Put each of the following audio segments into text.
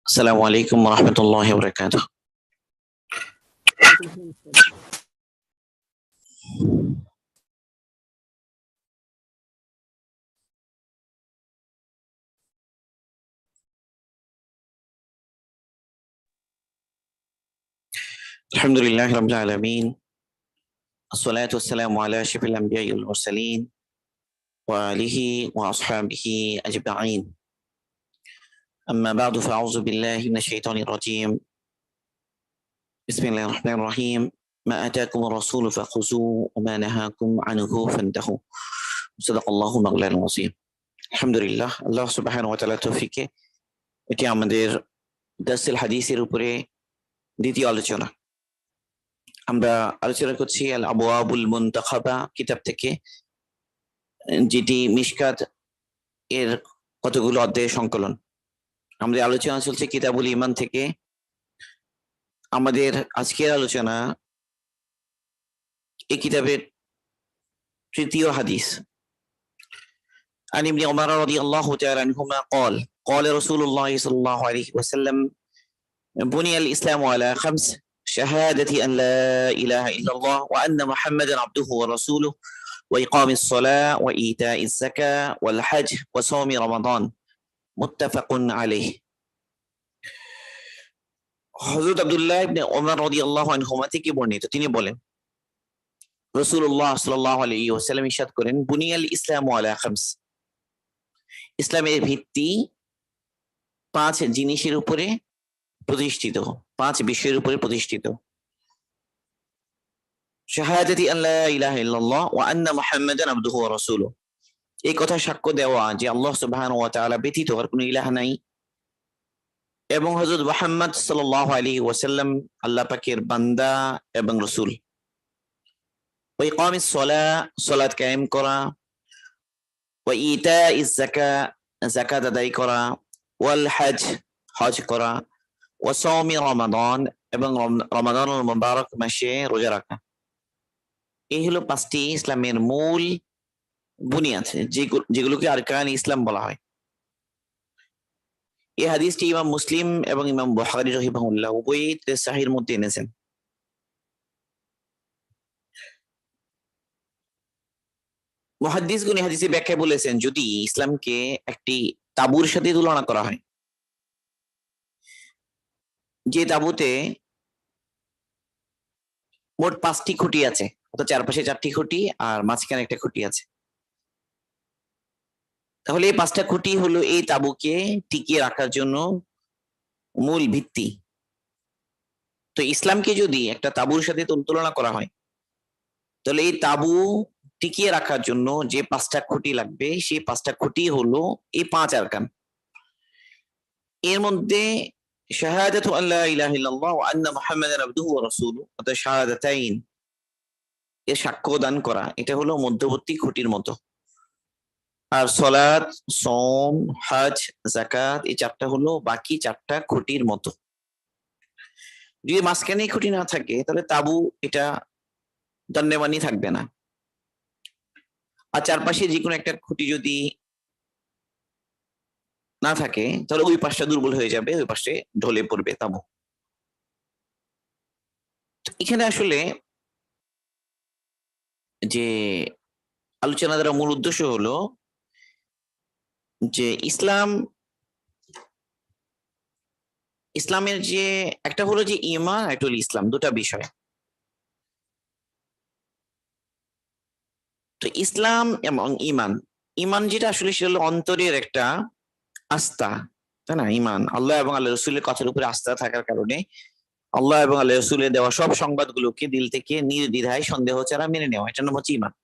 আসসালামু আলাইকুম ওয়া রাহমাতুল্লাহি ওয়া বারাকাতুহু। আলহামদুলিল্লাহি রাব্বিল আলামিন। আসসালাতু ওয়াসসালামু আলা আশরাফিল আমবিয়াই ওয়াল মুরসালিন ওয়া আলিহি ওয়া আসহাবিহি আজমাইন। আম্মা বা'দু ফাআউযু বিল্লাহি মিনাশ শাইতানির রাজীম। বিসমিল্লাহির রাহমানির রাহিম। মা আতাকুমুর রাসূলু ফাখুযুহু ওয়া মা নাহাকুম আনহু ফান্তাহু। সাদাকাল্লাহু মাওলানাল আযীম। আলহামদুলিল্লাহ, আল্লাহ সুবহানাহু ওয়া তাআলার তৌফিকে এটি আমাদের দারসুল হাদিসের উপরে দ্বিতীয় আলোচনা। আমরা আলোচনা করছি আল আবওয়াবুল মুনতাখাবা কিতাব থেকে, যেটি মিশকাত এর কতগুলো অধ্যায়ের সংকলন। আমাদের আলোচনা চলছে কিতাবুল ঈমান থেকে। আমাদের আজকের আলোচনা এই কিতাবের তৃতীয় হাদিস। عن ابن عمر رضي الله تعالى عنهما قال قال رسول الله صلى الله عليه وسلم بني الإسلام على خمس: شهادة أن لا إله إلا الله وأن محمدا عبده ورسوله وإقام الصلاة وإيتاء الزكاة والحج وصوم رمضان متفق عليه। হযরত আব্দুল্লাহ ইবনে ওমর রাদিয়াল্লাহু আনহুমা থেকে বর্ণিত, তিনি বলেন রাসূলুল্লাহ সাল্লাল্লাহু আলাইহি ওয়াসাল্লাম ইরশাদ করেন, বুনিয়াল ইসলামু আলা খামস, ইসলামের ভিত্তি পাঁচ জিনিসের উপরে প্রতিষ্ঠিত, পাঁচ বিষয়ের উপরে প্রতিষ্ঠিত। শাহাদাতি আন লা ইলাহা ইল্লাল্লাহ ওয়া আন্না মুহাম্মাদান আবদুহু ওয়া রাসূলুহু, এই কথা সাক্ষ্য দেওয়া যে আল্লাহ সুবহানাহু ওয়া তাআলা ব্যতীত আর কোনো ইলাহ নাই এবং হযরত মুহাম্মদ সাল্লাল্লাহু আলাইহি ওয়াসাল্লাম আল্লাহ পাকের বান্দা এবং রাসূল। ওয়া ইকামিস সালাহ, সালাত কায়েম করা, ওয়া ইতাইজ যাকাত, যাকাত আদায় করা, ওয়াল হজ, হজ করা, ওয়া সাওমি রমাদান, এবং রমাদানুল মুবারক মাসে রোজা রাখা। এই হলো পাঁচটি ইসলামের মূল বুনিয়াদ, যেগুলোকে আরকান ইসলাম বলা হয়। এই হাদিসটি ইমাম মুসলিম এবং ইমাম বুখারী রাহিমাহুল্লাহ উভয়ই সহিহের মধ্যে এনেছেন। মুহাদ্দিসগণ এই হাদিসে ব্যাখ্যায় বলেছেন, যদি ইসলামকে একটি তাঁবুর সাথে তুলনা করা হয়, যে তাঁবুতে মোট পাঁচটি খুঁটি আছে, অর্থাৎ চারপাশে চারটি খুঁটি আর মাঝখানে একটা খুঁটি আছে, তাহলে এই পাঁচটা খুঁটি হলো এই তাঁবুকে টিকিয়ে রাখার জন্য মূল ভিত্তি। তো ইসলামকে যদি একটা তাঁবুর সাথে তুলনা করা হয়, তাহলে এই তাঁবু টিকিয়ে রাখার জন্য যে পাঁচটা খুঁটি লাগবে, সেই পাঁচটা খুঁটি হলো এই পাঁচ আরকান। এর মধ্যে শাহাদাতু আল্লা ইলাহা ইল্লাল্লাহ ওয়া আন্না মুহাম্মাদান আবদুহু ওয়া রাসূলুহু, অর্থাৎ শাহাদাতাইন, এর সাক্ষ্য দান করা, এটা হলো মধ্যবর্তী খুঁটির মতো। আর সালাত, সওম, হজ, যাকাত, এই চারটা হলো বাকি চারটা খুঁটির মতো। যদি মাঝখানে খুঁটি না থাকে, তাহলে তাঁবু এটা দণ্ডায়মানই থাকবে না। আর চারপাশে যে কোনো একটা খুঁটি যদি না থাকে, তাহলে ওই পাশটা দুর্বল হয়ে যাবে, ওই পাশে ঢলে পড়বে তাঁবু। এখানে আসলে যে আলোচনা দ্বারা মূল উদ্দেশ্য হলো যে ইসলামের যে একটা হলো যে ঈমান, একটা হলো ইসলাম, দুটা বিষয়। তো ইসলাম এবং ঈমান, ঈমান যেটা আসলে সেটা হলো অন্তরের একটা আস্থা, তাই না? ঈমান আল্লাহ এবং আল্লাহ রাসূলের কথার উপরে আস্থা থাকার কারণে আল্লাহ এবং আল্লাহ রাসূলের দেওয়া সব সংবাদগুলোকে দিল থেকে নির্দ্বিধায় সন্দেহ ছাড়া মেনে নেওয়া, এটার নাম হচ্ছে ঈমান।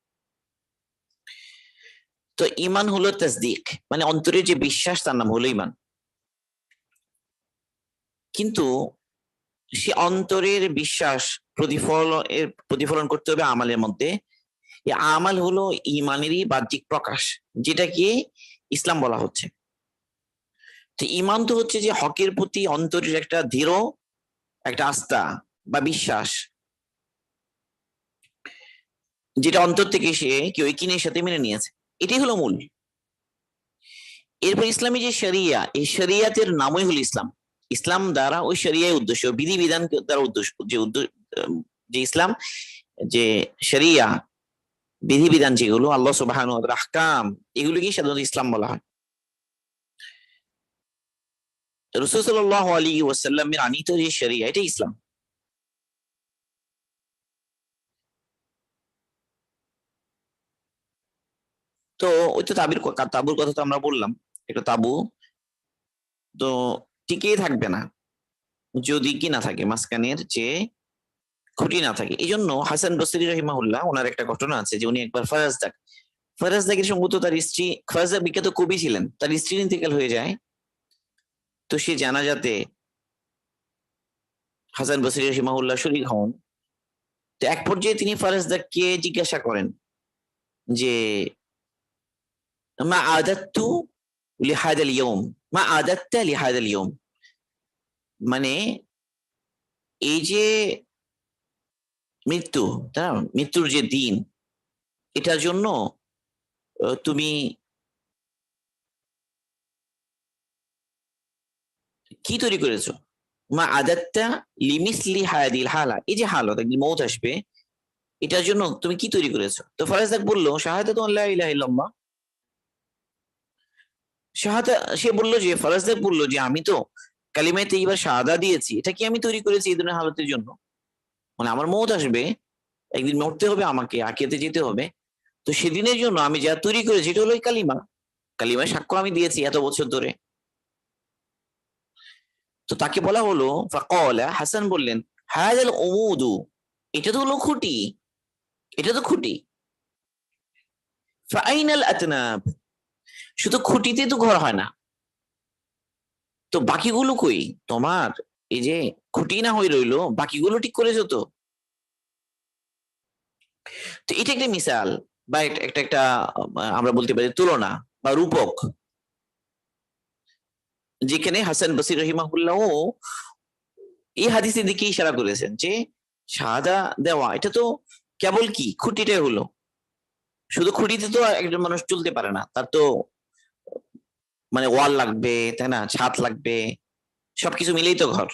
তো ঈমান হলো তাসদীক, মানে অন্তরের যে বিশ্বাস, তার নাম হলো ঈমান। কিন্তু সে অন্তরের বিশ্বাস প্রতিফলন করতে হবে আমালের মধ্যে। এই আমাল হলো ঈমানেরই বাহ্যিক প্রকাশ, যেটাকে ইসলাম বলা হচ্ছে। তো ঈমান তো হচ্ছে যে হকের প্রতি অন্তরের একটা দৃঢ় একটা আস্থা বা বিশ্বাস, যেটা অন্তর থেকে সে কেউ ইকিনের সাথে মেনে নিয়েছে, এটাই হলো মূল। এরপর ইসলামী যে শরিয়া, এই শরিয়াতের নামই হলো ইসলাম। ইসলাম দ্বারা ওই শরিয়ায় উদ্দেশ্য, বিধিবিধান দ্বারা উদ্দেশ্য, যে ইসলাম, যে শরিয়া বিধিবিধান যেগুলো আল্লাহ সুবহানাহু ওয়া তাআলার আহকাম, এগুলোকেই সাধারণত ইসলাম বলা হয়। রাসূল সাল্লাল্লাহু আলাইহি ওয়াসাল্লামের আনিত যে শরিয়া, এটা ইসলাম। তো ওই তো তাবুর কথা তো আমরা বললাম, একটা তাবু তো টিকেই থাকবে না যদি কি না থাকে, মাঝখানের যে খুঁটি না থাকে। এই জন্য হাসান বসরি রহিমাহুল্লাহ, ওনার একটা ঘটনা আছে যে উনি একবার ফারাজদাকের সম্ভবত তার স্ত্রী, ফারাজদাক বিখ্যাত কবি ছিলেন, তার স্ত্রীর ইন্তেকাল হয়ে যায়। তো সে জানাজাতে হাসান বসরি রহিমাহুল্লাহ শরীক হন। তো এক পর্যায়ে তিনি ফারাজদাককে জিজ্ঞাসা করেন যে মা আদাত্তু লিহাদাল ইয়ৌম, মা আদাত্তা লিহাদাল ইয়ৌম, মানে এই যে মৃত্যু, তাই না, মৃত্যুর যে দিন, এটার জন্য তুমি কি তৈরি করেছো? মা আদাত্তা লিমিসলি হায়াদিল হালা, এই যে হালত একদিন মৌত আসবে, এটার জন্য তুমি কি তৈরি করেছো? তো ফারাজদাক বললো শাহাদাতু আল্লা ইলাহা ইল্লাল্লাহ। শাহাদা, সে বললো যে, ফারাজদাক বললো যে আমি তো কালিমায়ে তাইয়্যিবা শাহাদা দিয়েছি, এটা কি আমি তৈরি করেছি এই ধরনের হালতের জন্য? মানে আমার মৌত আসবে, একদিন মরতে হবে, আমাকে আখিরাতে যেতে হবে, তো সেদিনের জন্য আমি যা তৈরি করেছি এটা হলো কালিমা, কালিমায় সাক্ষ্য আমি দিয়েছি এত বছর ধরে। তো তাকে বলা হলো, ফাকালা, হাসান বললেন, হাযাল উমুদু, এটা তো হলো খুঁটি, এটা তো খুঁটি। ফাআইনাল আতনাব, শুধু খুঁটিতে তো ঘর হয় না, তো বাকিগুলো কই? তোমার এই যে খুঁটি না হয়ে রইলো, বাকিগুলো ঠিক করেছো তো? তো এটা একটা মিসাল, বা একটা আমরা বলতে পারি তুলনা বা রূপক, যেখানে হাসান বসরি রহিমাহুল্লাহ এই হাদিসের দিকে ইশারা করেছেন যে শাহাদা দেওয়া এটা তো কেবল কি খুঁটিটাই হলো, শুধু খুঁটিতে তো একজন মানুষ চলতে পারে না, তার তো মানে ওয়াল লাগবে, তাই না, ছাদ লাগবে, সবকিছু মিলেই তো ঘর।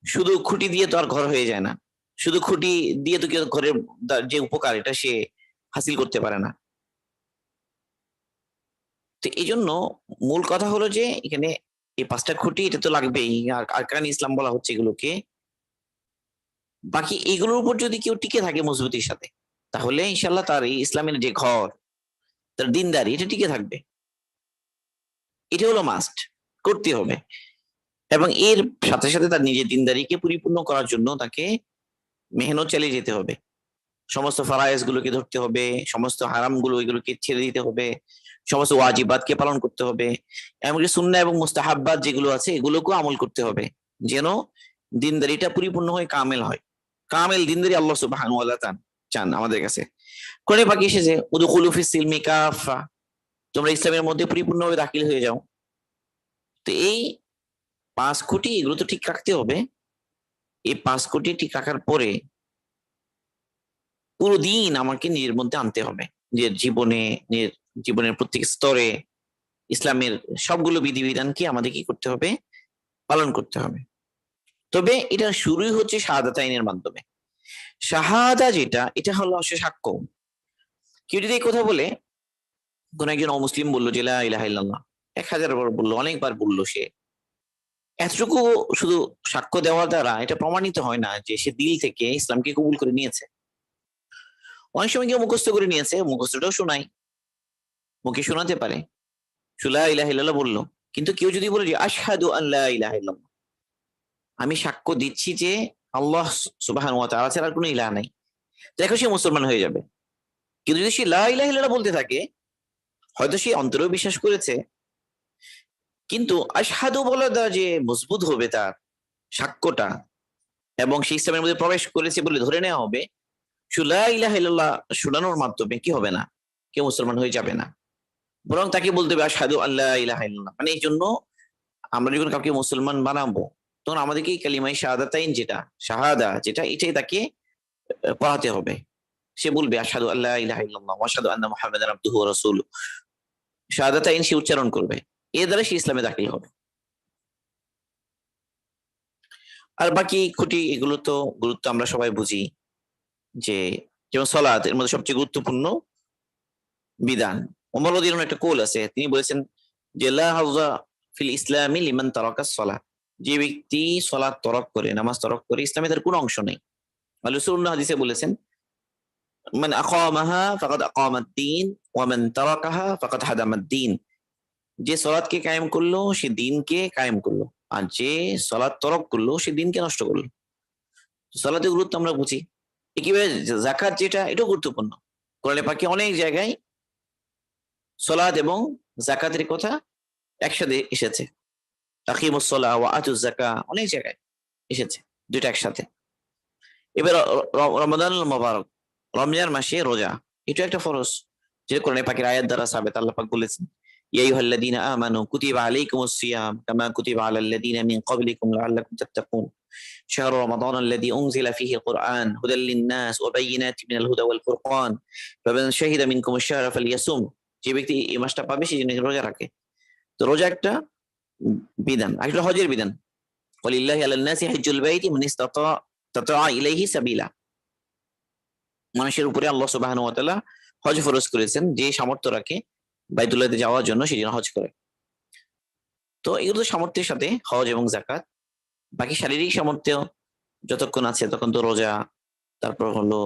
শুধু খুঁটি দিয়ে তো আর ঘর হয়ে যায় না, শুধু খুঁটি দিয়ে তো কেউ ঘরের যে উপকার এটা সে হাসিল করতে পারে না। তো এই জন্য মূল কথা হলো যে এখানে এই পাঁচটা খুঁটি এটা তো লাগবেই, আর আরকান ইসলাম বলা হচ্ছে এগুলোকে। বাকি এইগুলোর উপর যদি কেউ টিকে থাকে মজবুতির সাথে, তাহলে ইনশাল্লাহ তার এই ইসলামের যে ঘর, তার দিনদারি, এটা টিকে থাকবে। এটা হলো মাস্ট, করতে হবে। এবং এর সাথে সাথে তার নিজের দিনদারিকে পরিপূর্ণ করার জন্য তাকে মেহনত চালিয়ে যেতে হবে, সমস্ত ফারায়েজ গুলোকে ধরতে হবে, সমস্ত হারাম গুলো এগুলোকে ছেড়ে দিতে হবে, সমস্ত ওয়াজিবাতকে পালন করতে হবে, এমনকি সুন্নাহ এবং মুস্তাহাব্বাত যেগুলো আছে এগুলোকেও আমল করতে হবে, যেন দিনদারিটা পরিপূর্ণ হয়, কামেল হয়। কামেল দিনদারি আল্লাহ সুবহানাহু ওয়া তাআলা চান আমাদের কাছে। কোরআনে পাকে এসেছে উদখুলু ফিস সিলমি কাফা, তোমরা ইসলামের মধ্যে পরিপূর্ণভাবে দাখিল হয়ে যাও। তো এই 5 কোটি এগুলো তো ঠিক রাখতে হবে। এই 5 কোটি ঠিক রাখার পরে পুরো দিন আমাকে নিজের মধ্যে আনতে হবে, নিজের জীবনে, নিজের জীবনের প্রত্যেক স্তরে ইসলামের সবগুলো বিধিবিধানকে আমাদের কি করতে হবে, পালন করতে হবে। তবে এটা শুরুই হচ্ছে শাহাদাতাইনের মাধ্যমে। শাহাদা যেটা, এটা হলো আসলে সাক্ষ্য। কেউ যদি এই কথা বলে, কোন একজন অমুসলিম বললো যে লা ইলাহা ইল্লাল্লাহ 1000 বার বললো, অনেকবার বললো, সে এতটুকু শুধু সাক্ষ্য দেওয়ার দ্বারা এটা প্রমাণিত হয় না যে সে দিল থেকে ইসলামকে কবুল করে নিয়েছে। অনেক সময় কেউ মুখস্থ করে নিয়েছে, মুখস্থটাও শোনাই, মুখে শোনাতে পারে, লা ইলাহা ইল্লাল্লাহ বললো, কিন্তু কেউ যদি বলে যে আশহাদু আল্লা ইলাহা ইল্লাল্লাহ, আমি সাক্ষ্য দিচ্ছি যে আল্লাহ সুবহানাহু ওয়া তাআলা ছাড়া আর কোনো ইলাহ নাই, দেখো সে মুসলমান হয়ে যাবে। কিন্তু যদি সে লা ইলাহা ইল্লাল্লাহ বলতে থাকে, হয়তো সে অন্তরেও বিশ্বাস করেছে, কিন্তু আশহাদু বলা দ্বারা যে মজবুত হবে তার সাক্ষ্যটা, এবং সে ইসলামের মধ্যে প্রবেশ করেছে বলে ধরে নেওয়া হবে, শুধু লা ইলাহা ইল্লাল্লাহ শোনানোর মাধ্যমে কি হবে না, কেউ মুসলমান হয়ে যাবে না, বরং তাকে বলতে হবে আশহাদু আল্লা ইলাহা ইল্লাল্লাহ। মানে এই জন্য আমরা যখন কাউকে মুসলমান বানাবো, তখন আমাদেরকে এই কালিমায়ে শাহাদাতাইন যেটা, শাহাদা যেটা, এটাই তাকে পড়াতে হবে। সে বলবে আশহাদু আল্লা ইলাহা ইল্লাল্লাহ ওয়া আশহাদু আন্না মুহাম্মাদান আবদুহু ওয়া রাসূলুহু, শাহাদাতাইন সে উচ্চারণ করবে, এর দ্বারা সে ইসলামে দাখিল হবে। আর বাকি খুঁটি এগুলো তো গুরুত্ব আমরা সবাই বুঝি, যে যেমন সালাত এর মধ্যে সবচেয়ে গুরুত্বপূর্ণ বিধান। ওমর রাদিয়াল্লাহু আনহু একটা কৌল আছে, তিনি বলেছেন যে লা হাযা ফিল ইসলামি লিমান তারাকাস সালাহ, যে ব্যক্তি সালাত তরক করে, নামাজ তরক করে, ইসলামে তার কোনো অংশ নেই। আল্লাহ রাসূলুল্লাহ হাদিসে বলেছেন মান আকামাহা ফাকাদ আকামাদ-দ্বীন ওয়া মান তারাকাহা ফাকাদ হাদামাদ-দ্বীন, যে সালাতকে কায়েম করলো সে দ্বীনকে কায়েম করলো, আর যে সালাত তরক করলো সে দ্বীনকে নষ্ট করলো। সালাতের গুরুত্ব আমরা বুঝি। একেবারে যাকাত যেটা, এটাও গুরুত্বপূর্ণ। কোরআনে পাকে অনেক জায়গায় সালাত এবং যাকাতের কথা একসাথে এসেছে। আকিমুস সালাহ ওয়া আতুজ যাকাহ অনেক জায়গায় এসেছে, দুইটা একসাথে। এবার রমাদানুল মুবারক, রমজান মাসে রোজা, এটা একটা ফরজ, যেটা কোরআনে পাকের আয়াত দ্বারা সাবেত। আল্লাহ পাক বলেছেন ইয়া আইয়ুহাল্লাযীনা আমানু কুতিবা আলাইকুমুস সিয়াম কামা কুতিবা আলাল লাযীনা মিন ক্বাবলিকুম লাআল্লাকুম তাত্তাকুন শাহরু রমাদান আল্লাযী উনজিলা ফীহিল কুরআন হুদাল লিন-নাস ওয়া বায়িনাতিন মিনাল হুদা ওয়াল ফুরকান ফামান শাহিদা মিনকুমুশ শাহরা ফালইয়াসুম, যে ব্যক্তি এই মাসটা পাবে সে যেন রোজা রাখে। তো রোজা একটা বিধান, একটা হজের বিধান। ওয়ালিল্লাহি আলান নাসি হিজ্জুল বাইতি মান ইসতাতা ইলাইহি সাবিলা, মানুষের উপরে আল্লাহ সুবহানাহু ওয়া তাআলা হজ ফরজ করেছেন, যে সামর্থ্য রাখে বাইতুল্লাহতে যাওয়ার জন্য সে যেন হজ করে। তো এগুলো তো সামর্থ্যের সাথে হজ এবং যাকাত। বাকি শারীরিক সামর্থ্য যতক্ষণ আছে তখন তো রোজা, তারপর হলো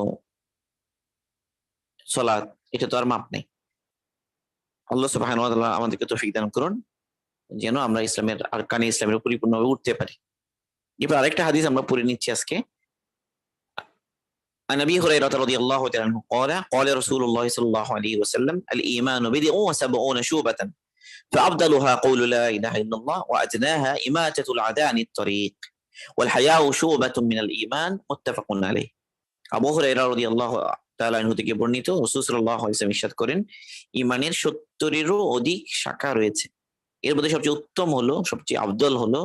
সালাত, এটা তো আর মাপ নেই। আল্লাহ সুবহানাহু ওয়া তাআলা আমাদেরকে তৌফিক দান করুন যেন আমরা ইসলামের আরকানে ইসলামের পরিপূর্ণভাবে উঠতে পারি। এবার আরেকটা হাদিস আমরা পড়ে নিচ্ছি আজকে। عن ابي هريره رضي الله تعالى عنه قال قال رسول الله صلى الله عليه وسلم الايمان بضع وسبعون شعبة فافضلها قول لا اله الا الله وادناها اماته العداء عن الطريق والحياء شعبة من الايمان متفق عليه। আবু হুরায়রা রাদিয়াল্লাহু তাআলা আনহু থেকে বর্ণিত, রাসূল সাল্লাল্লাহু আলাইহি ওয়াসাল্লাম ইরশাদ করেন, ঈমানের 70-এরও অধিক শাখা রয়েছে, এর মধ্যে সবচেয়ে উত্তম হলো, সবচেয়ে আফদল হলো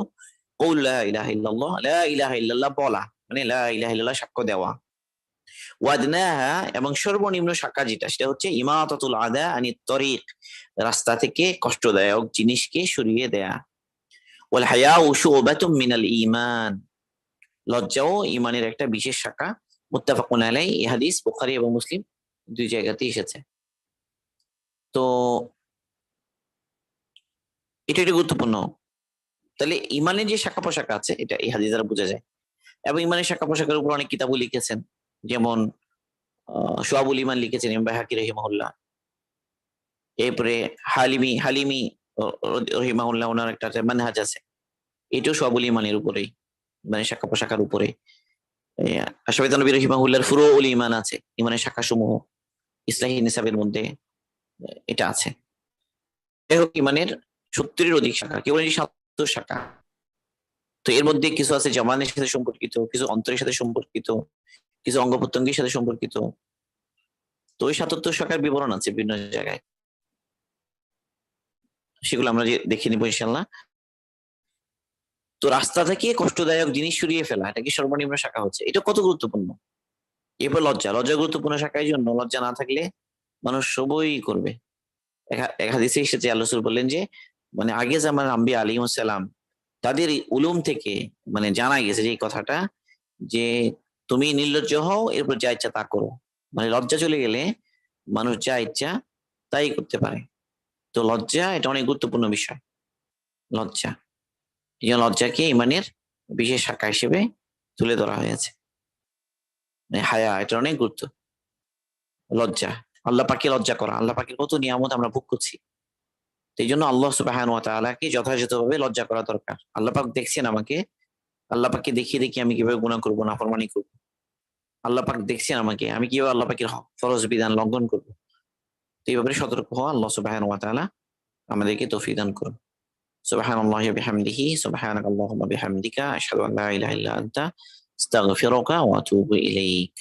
কওল লা ইলাহা ইল্লাল্লাহ, লা ইলাহা ইল্লাল্লাহ বলা, মানে লা ইলাহা ইল্লাল্লাহ সাক্ষ্য দেওয়া। ওয়াদনাহা, এবং সর্বনিম্ন শাখা যেটা, সেটা হচ্ছে ইমাতাতুল আদা আনিত তরিক, রাস্তা থেকে কষ্টদায়ক জিনিসকে সরিয়ে দেয়া। ওয়াল হায়াউ শুবাতুম মিনাল ঈমান, লজ্জাও ঈমানের একটা বিশেষ শাখা। মুত্তাফাকুন আলাইহি, এই হাদিস বুখারী এবং মুসলিম দুই জায়গাতেই এসেছে। তো এটা একটা গুরুত্বপূর্ণ। তাহলে ঈমানের যে শাখা প্রশাখা আছে এটা এই হাদিস দ্বারা বোঝা যায়। এবং ঈমানের শাখা প্রশাখার উপর অনেক কিতাবও লিখেছেন, যেমন শুআবুল ঈমান লিখেছেন ইমাম বায়হাকী রাহিমাহুল্লাহ। এরপরে হালিমি হালিমি রহিমাহুল্লাহ, ওনার একটা মানহাজ আছে, এটাও শুআবুল ঈমানের উপরেই, মানে শাখা প্রশাখার উপরে। আশরাফি নবী রহিমাহুল্লাহর ফুরুউল ঈমান আছে, ঈমানের শাখা সমূহ, ইসলাহি নিসাবের মধ্যে এটা আছে। যাই হোক, ঈমানের 70-এর অধিক শাখা, কেউ 70 শাখা। তো এর মধ্যে কিছু আছে জবানের সাথে সম্পর্কিত, কিছু অন্তরের সাথে সম্পর্কিত, কিছু অঙ্গ প্রত্যঙ্গের সাথে সম্পর্কিত। তো ওই 77 শাখার বিবরণ আছে বিভিন্ন জায়গায়, সেগুলো আমরা দেখে নিবো ইনশাআল্লাহ। তো রাস্তা থেকে কষ্টদায়ক জিনিস সরিয়ে ফেলা, এটা কি সর্বনিম্ন শাখা হচ্ছে, এটা কত গুরুত্বপূর্ণ। এরপর লজ্জা, লজ্জা গুরুত্বপূর্ণ শাখা, এই জন্য লজ্জা না থাকলে মানুষ সবই করবে। এক হাদিসে এসেছে আল্লাহ রাসূল বললেন যে, মানে আগে জামার আম্বিয়া আলাইহিস সালাম, তাদের উলুম থেকে মানে জানা গেছে যে এই কথাটা, যে তুমি নির্লজ্জ হও, এরপর যা ইচ্ছা তা করো। মানে লজ্জা চলে গেলে মানুষ যা ইচ্ছা তাই করতে পারে। তো লজ্জা এটা অনেক গুরুত্বপূর্ণ বিষয়। লজ্জা, এই জন্য লজ্জাকে ঈমানের বিশেষ শাখা হিসেবে তুলে ধরা হয়েছে। হায়া, এটা অনেক গুরুত্ব। লজ্জা, আল্লাহ পাককে লজ্জা করা, আল্লাহ পাকের কত নিয়ামত আমরা ভোগ করছি, এই জন্য আল্লাহ সুবহানাহু ওয়া তাআলাকে যথাযথভাবে লজ্জা করা দরকার। আল্লাহ পাক দেখছেন আমাকে, আল্লাহ পাককে দেখিয়ে দেখিয়ে আমি কিভাবে গুনাহ করবো, নাফরমানি করবো। আল্লাহ পাক দেখছেন আমাকে, আমি কিভাবে আল্লাহ পাকের ফরজ বিধান লঙ্ঘন করবো। তো এই ব্যাপারে সতর্ক হওয়া আল্লাহ সুবহানাহু ওয়া তাআলা আমাদেরকে তৌফিক দান করুন। সুবহানাল্লাহি ওয়া বিহামদিহি, সুবহানাকাল্লাহুম্মা বিহামদিকা, আশহাদু আল্লা ইলাহা ইল্লা আনতা, আস্তাগফিরুকা ওয়া আতুবু ইলাইক।